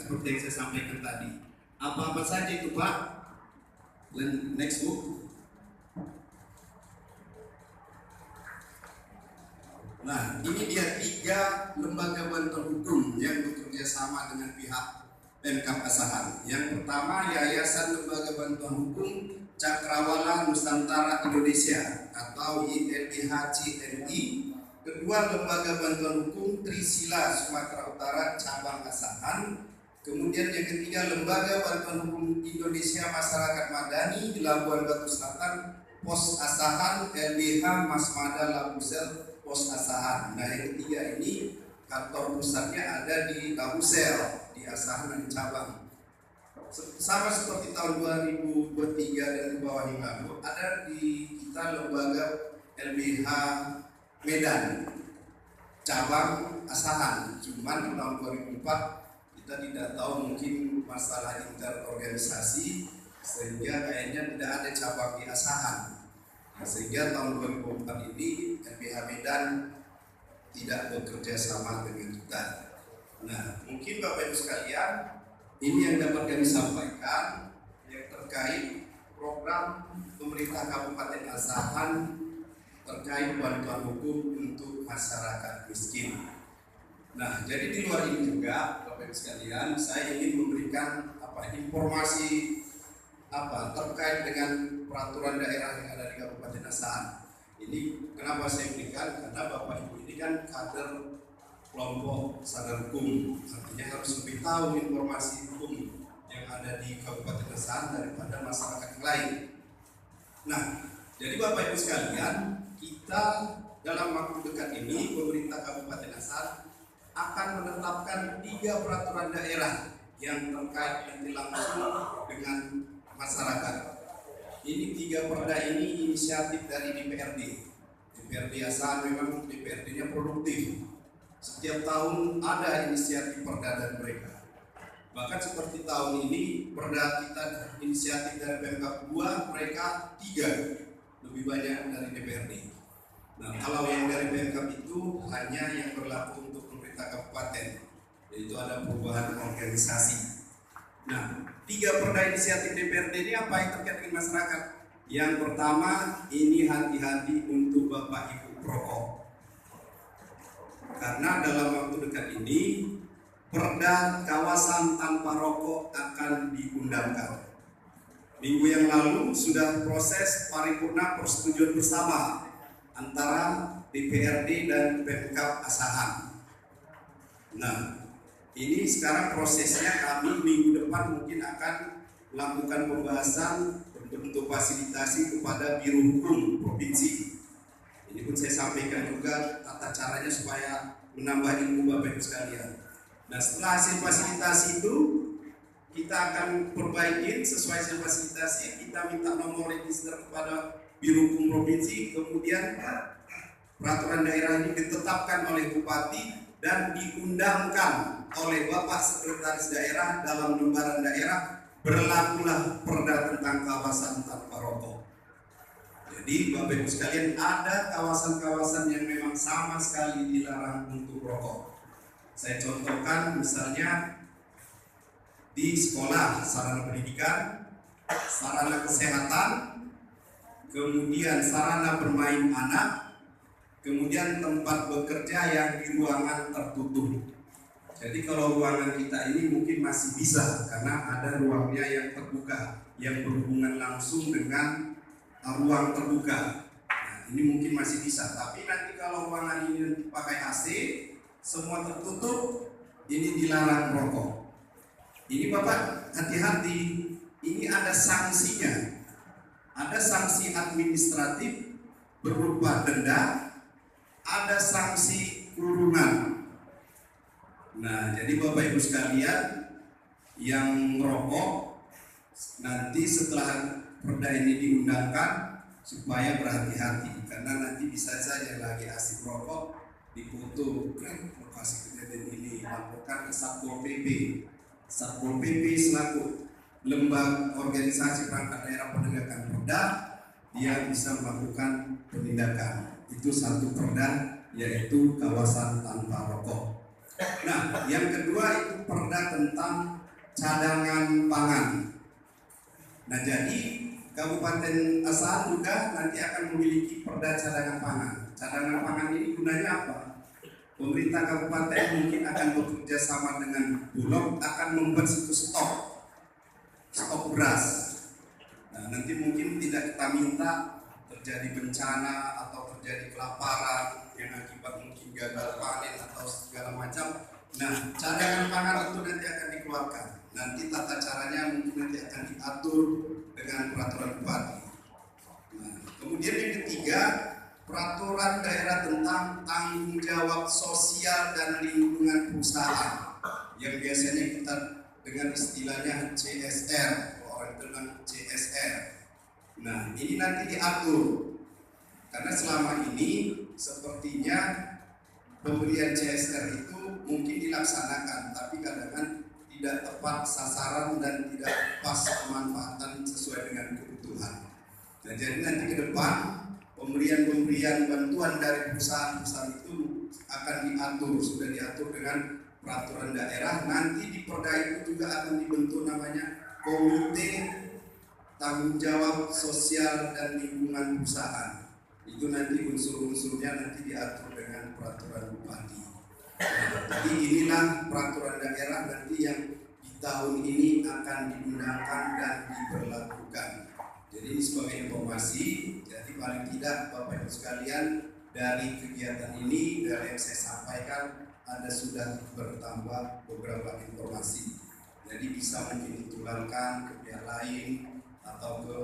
seperti yang saya sampaikan tadi. Apa-apa saja itu Pak? Next book. Nah, ini dia 3 lembaga bantuan hukum yang bekerja sama dengan pihak Pemkab Asahan. Yang pertama, Yayasan Lembaga Bantuan Hukum Cakrawala Nusantara Indonesia atau YLBH-CNI. Kedua, Lembaga Bantuan Hukum Trisila Sumatera Utara Cabang Asahan. Kemudian yang ketiga, Lembaga Bantuan Hukum Indonesia Masyarakat Madani di Labuan Batu Selatan Pos Asahan LBH Masmada Labusel Pos Asahan. Nah, yang ketiga ini kantor pusatnya ada di Labusel di Asahan dan cabang. Sama seperti tahun 2023 dan di bawah yang lalu, ada di kita lembaga LBH Medan cabang Asahan. Cuman tahun 2004 kita tidak tahu, mungkin masalah interorganisasi sehingga kayaknya tidak ada cabang di Asahan. Nah, sehingga tahun 2004 ini LBH Medan tidak bekerja sama dengan kita. Nah, mungkin Bapak Ibu sekalian, ini yang dapat kami sampaikan yang terkait program pemerintah Kabupaten Asahan terkait bantuan hukum untuk masyarakat miskin. Nah, jadi di luar ini juga Bapak Ibu sekalian, saya ingin memberikan informasi terkait dengan peraturan daerah yang ada di Kabupaten Asahan. Ini kenapa saya berikan? Karena Bapak Ibu ini kan kader kelompok sadar hukum, artinya harus lebih tahu informasi hukum yang ada di Kabupaten Asahan daripada masyarakat yang lain. Nah, jadi Bapak Ibu sekalian, kita dalam waktu dekat ini pemerintah Kabupaten Asahan akan menetapkan 3 peraturan daerah yang terkait nanti langsung dengan masyarakat. Ini 3 perda ini inisiatif dari DPRD. DPRD Asahan memang DPRD-nya produktif. Setiap tahun ada inisiatif perda dari mereka. Bahkan seperti tahun ini perda kita inisiatif dari Pemkab 2, mereka 3, lebih banyak dari DPRD. Nah, kalau yang dari Pemkab itu hanya yang berlaku untuk pemerintah kabupaten, yaitu ada perubahan organisasi. Nah, 3 perda inisiatif DPRD ini apa yang terkait dengan masyarakat? Yang pertama, ini hati-hati untuk Bapak Ibu perokok. Karena dalam waktu dekat ini perda kawasan tanpa rokok akan diundangkan. Minggu yang lalu sudah proses paripurna persetujuan bersama antara DPRD dan Pemkab Asahan. Nah, ini sekarang prosesnya kami minggu depan mungkin akan melakukan pembahasan untuk fasilitasi kepada Biro Hukum Provinsi. Ini pun saya sampaikan juga tata caranya supaya menambah ilmu Bapak Ibu sekalian. Nah, setelah hasil fasilitasi itu kita akan perbaiki sesuai hasil fasilitasi, kita minta nomor register kepada Biro Hukum Provinsi, kemudian peraturan daerah ini ditetapkan oleh Bupati dan diundangkan oleh Bapak Sekretaris Daerah dalam lembaran daerah, berlakulah perda tentang kawasan tanpa rokok. Jadi Bapak Ibu sekalian, ada kawasan-kawasan yang memang sama sekali dilarang untuk rokok. Saya contohkan misalnya di sekolah, sarana pendidikan, sarana kesehatan, kemudian sarana bermain anak, kemudian tempat bekerja yang di ruangan tertutup. Jadi kalau ruangan kita ini mungkin masih bisa karena ada ruangnya yang terbuka, yang berhubungan langsung dengan ruang terbuka. Nah, ini mungkin masih bisa. Tapi nanti kalau ruangan ini pakai AC, semua tertutup, ini dilarang merokok. Ini Bapak hati-hati, ini ada sanksinya. Ada sanksi administratif berupa denda, ada sanksi kurungan. Nah, jadi Bapak Ibu sekalian yang merokok, nanti setelah perda ini diundangkan supaya berhati-hati, karena nanti bisa saja lagi asik merokok difoto lokasi kejadian ini, laporkan ke Satpol PP. Satpol PP selaku lembaga organisasi perangkat daerah penegakan perda, dia bisa melakukan penindakan. Itu satu perda, yaitu kawasan tanpa rokok. Nah, yang kedua itu perda tentang cadangan pangan. Nah, jadi Kabupaten Asahan juga nanti akan memiliki perda cadangan pangan. Cadangan pangan ini gunanya apa? Pemerintah kabupaten mungkin akan bekerja sama dengan Bulog akan membuat situs stok beras. Nah, nanti mungkin tidak kita minta terjadi bencana atau terjadi kelaparan yang akibat mungkin gagal panen atau segala macam. Nah, cadangan pangan itu nanti akan dikeluarkan. Nanti tata caranya mungkin nanti akan diatur dengan peraturan bupati. Nah, kemudian yang ketiga, peraturan daerah tentang tanggung jawab sosial dan lingkungan perusahaan yang biasanya kita dengan istilahnya CSR, orang bilang CSR. Nah, ini nanti diatur karena selama ini sepertinya pemberian CSR itu mungkin dilaksanakan, tapi kadang-kadang tidak tepat sasaran dan tidak pas pemanfaatan sesuai dengan kebutuhan. Nah, jadi nanti ke depan pemberian bantuan dari perusahaan-perusahaan itu akan diatur, sudah diatur dengan peraturan daerah. Nanti di perda itu juga akan dibentuk namanya Komite Tanggung Jawab Sosial dan Lingkungan Perusahaan. Itu nanti unsur-unsurnya nanti diatur dengan peraturan bupati. Nah, jadi inilah peraturan daerah nanti yang di tahun ini akan diundangkan dan diberlakukan. Jadi ini sebagai informasi, jadi paling tidak Bapak Ibu sekalian, dari kegiatan ini, dari yang saya sampaikan, ada sudah bertambah beberapa informasi. Jadi bisa mungkin ditularkan ke pihak lain atau ke